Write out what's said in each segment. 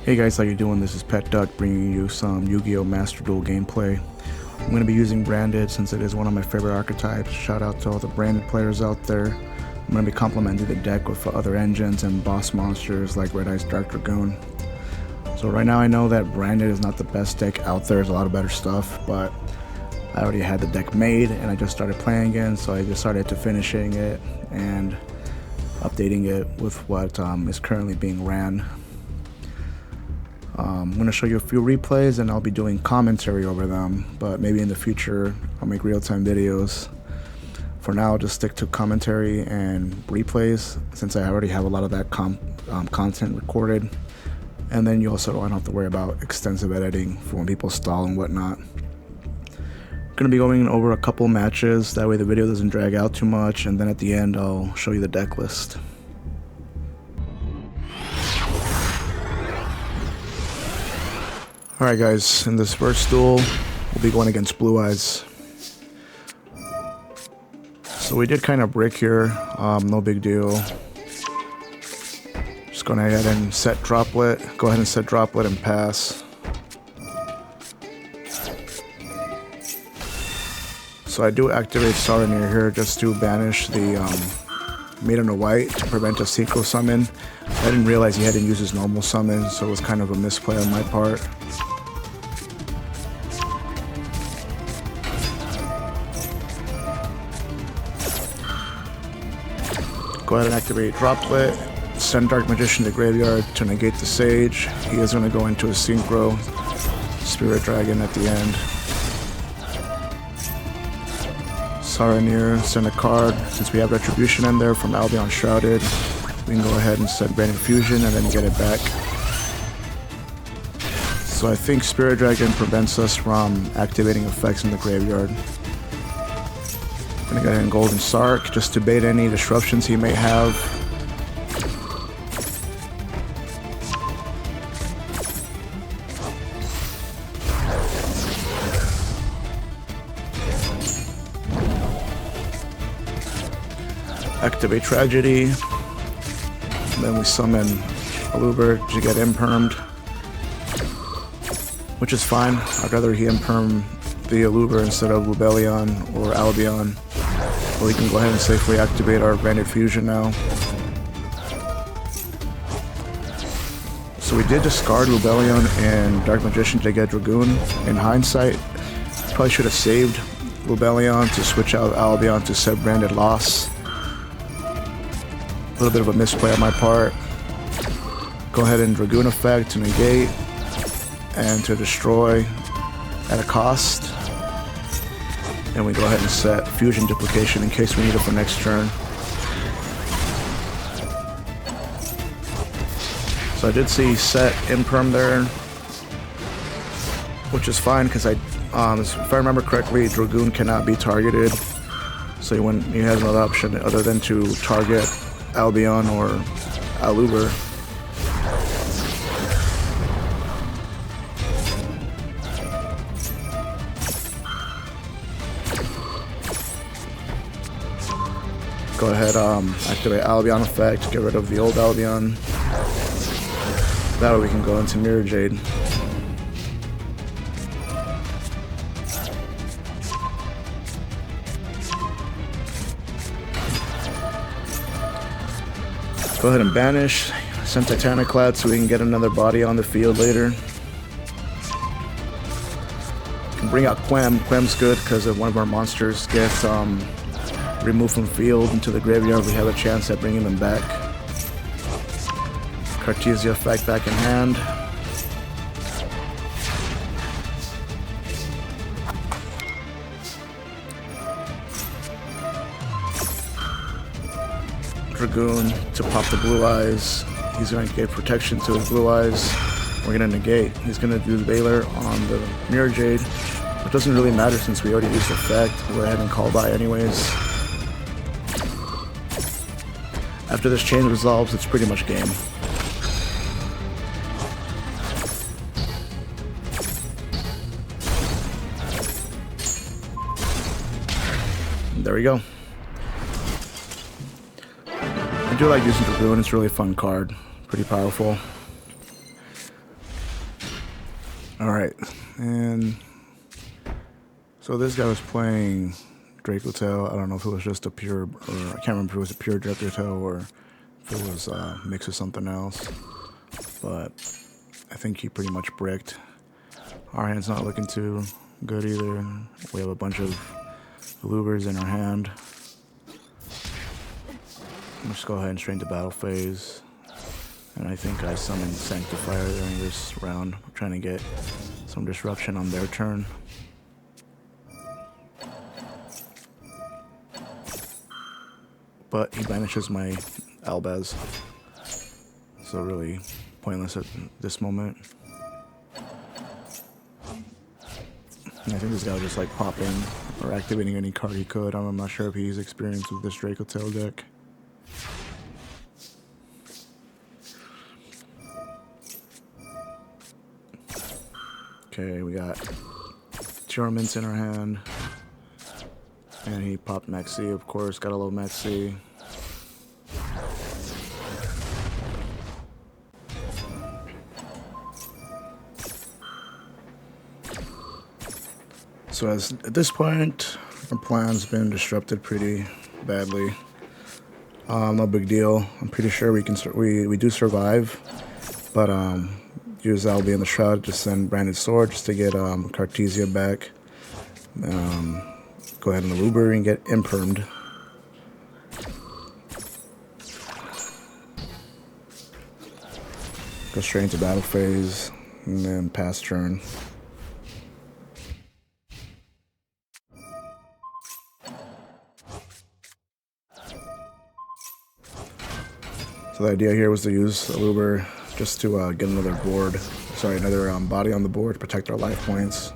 Hey guys, how you doing? This is Pet Duck bringing you some Yu-Gi-Oh! Master Duel gameplay. I'm going to be using Branded since it is one of my favorite archetypes. Shout out to all the Branded players out there. I'm going to be complementing the deck with other engines and boss monsters like Red Eye's Dark Dragoon. So right now I know that Branded is not the best deck out there, there's a lot of better stuff, but I already had the deck made and I just started playing again, so I just started to finishing it and updating it with what is currently being ran. I'm going to show you a few replays and I'll be doing commentary over them, but maybe in the future I'll make real-time videos. For now, I'll just stick to commentary and replays since I already have a lot of that content recorded. And then you also don't have to worry about extensive editing for when people stall and whatnot. I'm going to be going over a couple matches, that way the video doesn't drag out too much, and then at the end I'll show you the deck list. Alright guys, in this first duel, we'll be going against Blue Eyes. So we did kind of brick here, no big deal. Just going ahead and set Droplet, go ahead and set Droplet and pass. So I do activate Saranir here just to banish the Maiden of White to prevent a synchro summon. I didn't realize he hadn't used his normal summon, so it was kind of a misplay on my part. Go ahead and activate Droplet, send Dark Magician to Graveyard to negate the Sage. He is going to go into a Synchro, Spirit Dragon at the end. Saranir, send a card. Since we have Retribution in there from Odion Shrouded, we can go ahead and set Branded Fusion and then get it back. So I think Spirit Dragon prevents us from activating effects in the graveyard. I'm gonna go ahead and Golden Sark just to bait any disruptions he may have. Activate Tragedy. And then we summon Aluber to get impermed, which is fine. I'd rather he imperm the Aluber instead of Lubellion or Albion. But we can go ahead and safely activate our Branded Fusion now. So we did discard Lubellion and Dark Magician to get Dragoon. In hindsight, probably should have saved Lubellion to switch out Albion to set Branded Loss. A little bit of a misplay on my part. Go ahead and Dragoon effect to negate and to destroy at a cost. And we go ahead and set Fusion Duplication in case we need it for next turn. So I did see set Imperm there, which is fine because if I remember correctly, Dragoon cannot be targeted. So he has another option other than to target Albion or Aluber. Go ahead, activate Albion effect, get rid of the old Albion. That way we can go into Mirror Jade. Go ahead and banish, send Titaniclad so we can get another body on the field later. We can bring out Quem. Quem's good because if one of our monsters gets removed from field into the graveyard, we have a chance at bringing them back. Cartesia effect back in hand. Dragoon to pop the Blue Eyes. He's going to get protection to his Blue Eyes. We're going to negate. He's going to do the Baylor on the Mirror Jade. It doesn't really matter since we already used the effect. We'll go ahead and call by anyways. After this chain resolves, it's pretty much game. There we go. I do like using Dragoon, it's a really fun card. Pretty powerful. Alright, and so this guy was playing Dracotail. I don't know if it was just a pure, or I can't remember if it was a pure Dracotail or if it was mixed with something else. But I think he pretty much bricked. Our hand's not looking too good either. We have a bunch of louvers in our hand. Let's just go ahead and straight into battle phase. And I think I summoned Sanctifier during this round, trying to get some disruption on their turn. But he banishes my Albaz, so really pointless at this moment. And I think this guy was just like popping or activating any card he could. I'm not sure if he's experienced with this Dracotail deck. Okay, we got Tournaments in our hand. And he popped Mexi, of course. Gotta love Mexi. So at this point, our plan's been disrupted pretty badly. No big deal. I'm pretty sure we can. We do survive, but use Albi in the Shroud to send Branded Sword just to get Cartesia back. Go ahead and Uber and get Impermed. Go straight into battle phase and then pass turn. So the idea here was to use Uber just to get another board, sorry, another body on the board to protect our life points.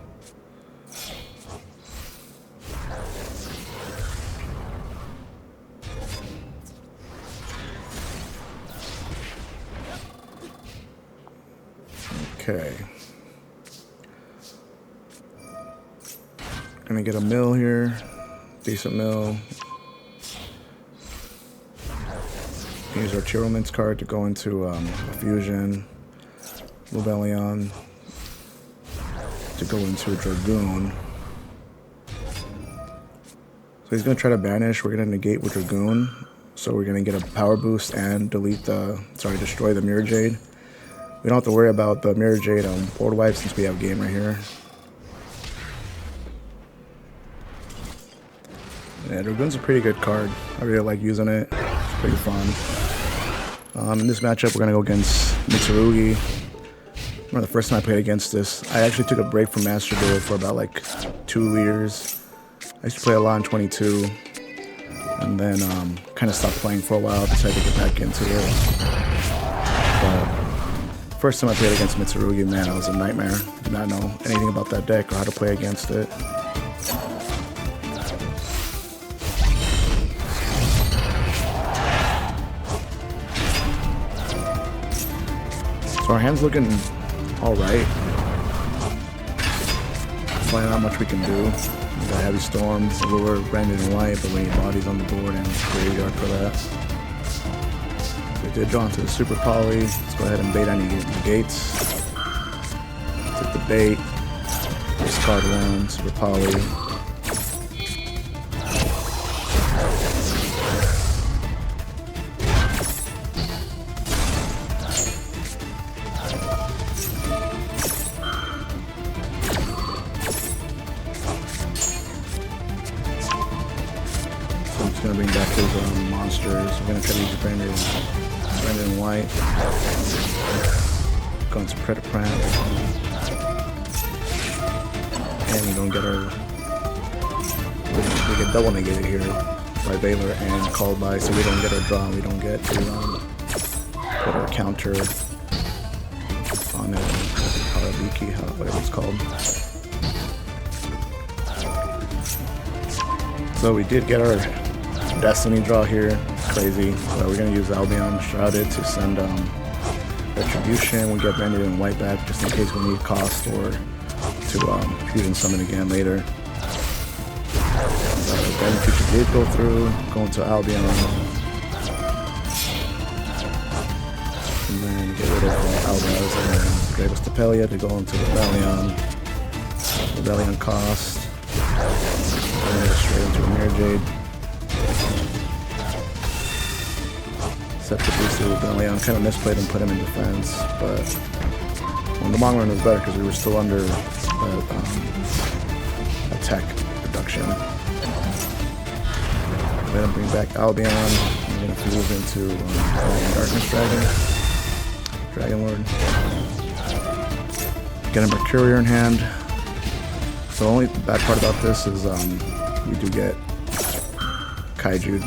Okay. Gonna get a mill here, decent mill. Use our Chiromint's card to go into a fusion. Lubellion to go into a Dragoon. So he's gonna try to banish. We're gonna negate with Dragoon. So we're gonna get a power boost and destroy the Mirror Jade. We don't have to worry about the Mirror Jade board wipe since we have game right here. Yeah, Dragoon's a pretty good card. I really like using it. It's pretty fun. In this matchup, we're going to go against Mitsurugi. I remember the first time I played against this, I actually took a break from Master Duel for about like 2 years. I used to play a lot in 22, and then kind of stopped playing for a while, decided to get back into it. But first time I played against Mitsurugi, man, it was a nightmare. Did not know anything about that deck or how to play against it. So our hand's looking alright. Probably not much we can do. We got Heavy Storm, Allure, Branded in White, but we need bodies on the board and graveyard for that. We did draw into the Super Poly. Let's go ahead and bait any negates. Take the bait. Discard one, Super Poly. Gonna bring back his monsters. We're gonna try to use Branded in White. Going to Predapran. And we're gonna get our. We get double negated here by Valor and called by, so we don't get our draw. We don't get to put our counter on it. Harabiki, whatever it's called. So we did get our Destiny draw here. Crazy. We're going to use Albion Shrouded to send Retribution. We'll get Branded in White back just in case we need cost or to fusion summon again later. Branded Future did go through, going to Albion. And then get rid of Albaz and then Despia to go into Rebellion. Rebellion cost. And then straight into Amir Jade. Set the boost to Rebellion. Kind of misplayed and put him in defense, but in the long run it was better because we were still under attack reduction. Let him bring back Albion. I'm going to move into Darkness Dragon Lord. Get a Mercurier in hand. So the only bad part about this is we do get Kaiju.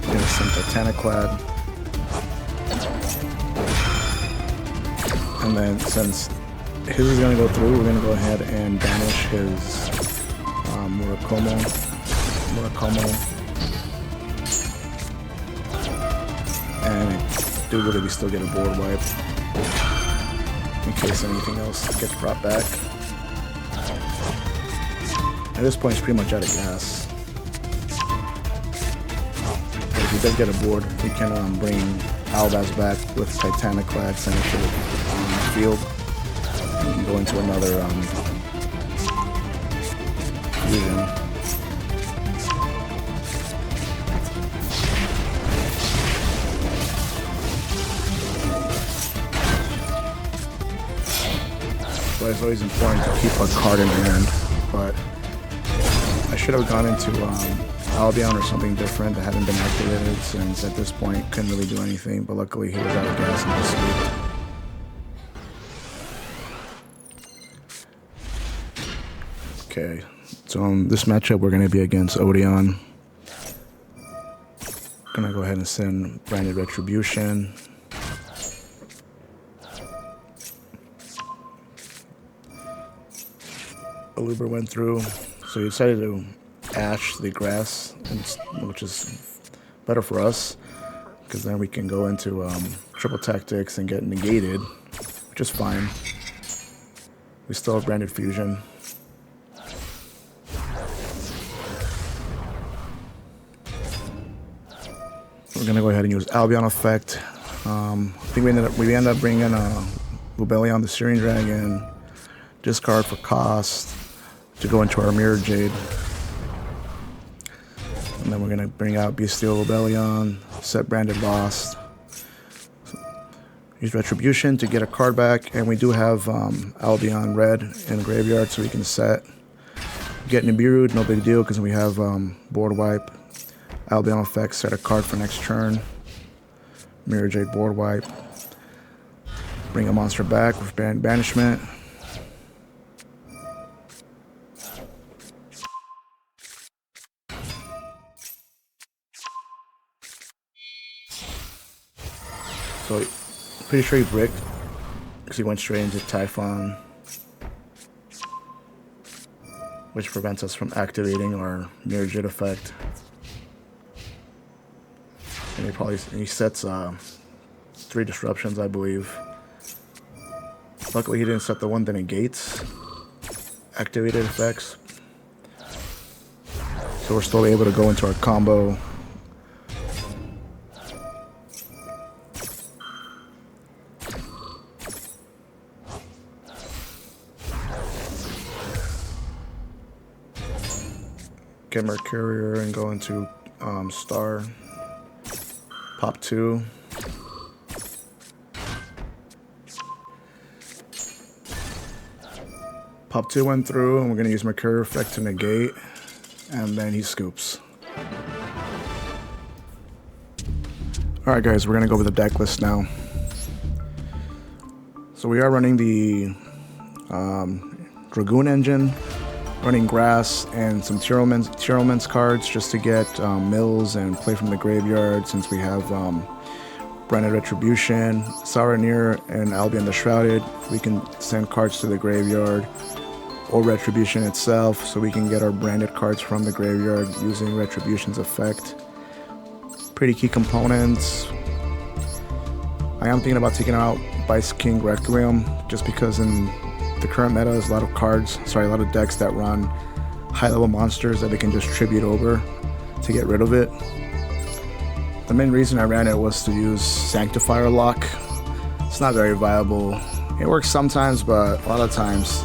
Get some Titaniclad. And then since his is going to go through, we're going to go ahead and banish his Murakumo. And I do believe we still get a board wipe in case anything else gets brought back. At this point, it's pretty much out of gas. But if he does get a board, we can bring Albaz back with Titaniclad, send it to the field, and go into another fusion. So it's always important to keep a card in hand, but I should have gone into Albion or something different that hadn't been activated, since at this point couldn't really do anything, but luckily he was out of gas and just sleep. Okay, so in this matchup we're going to be against Odion. Gonna go ahead and send Branded Retribution. Aluber went through, so he decided to Ash the grass, which is better for us, because then we can go into triple tactics and get negated, which is fine. We still have Branded Fusion. We're gonna go ahead and use Albion effect. I think we ended up bringing Rebellion the Syrian Dragon, discard for cost to go into our Mirror Jade. And then we're going to bring out Bestial Rebellion, set Branded Lost. Use Retribution to get a card back, and we do have Albion Red in the graveyard, so we can set. Get Nibiru, no big deal, because we have board wipe. Albion effect, set a card for next turn. Mirror Jade board wipe. Bring a monster back with banishment. So, pretty sure he bricked, because he went straight into Typhon, which prevents us from activating our Mirror Jade effect. And he sets 3 disruptions, I believe. Luckily, he didn't set the one that negates activated effects, so we're still able to go into our combo. Get Mercurier and go into Star. Pop 2. Pop 2 went through, and we're going to use Mercurier effect to negate, and then he scoops. Alright guys, we're going to go over the deck list now. So we are running the Dragoon engine, running Grass and some Tyrellman's cards just to get mills and play from the graveyard, since we have Branded Retribution, Saranir, and Albion the Shrouded. We can send cards to the graveyard, or Retribution itself, so we can get our branded cards from the graveyard using Retribution's effect. Pretty key components. I am thinking about taking out Vice King Requiem, just because in the current meta there's a lot of decks that run high level monsters that they can just tribute over to get rid of it. The main reason I ran it was to use Sanctifier Lock. It's not very viable. It works sometimes, but a lot of times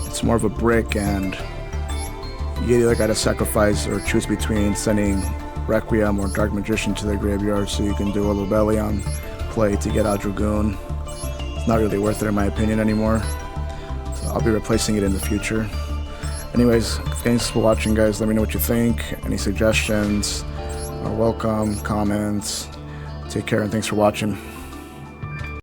it's more of a brick, and you either gotta sacrifice or choose between sending Requiem or Dark Magician to the graveyard so you can do a Lobelion play to get out Dragoon. It's not really worth it in my opinion anymore, so I'll be replacing it in the future. Anyways, thanks for watching, guys. Let me know what you think. Any suggestions are welcome. Comments. Take care and thanks for watching.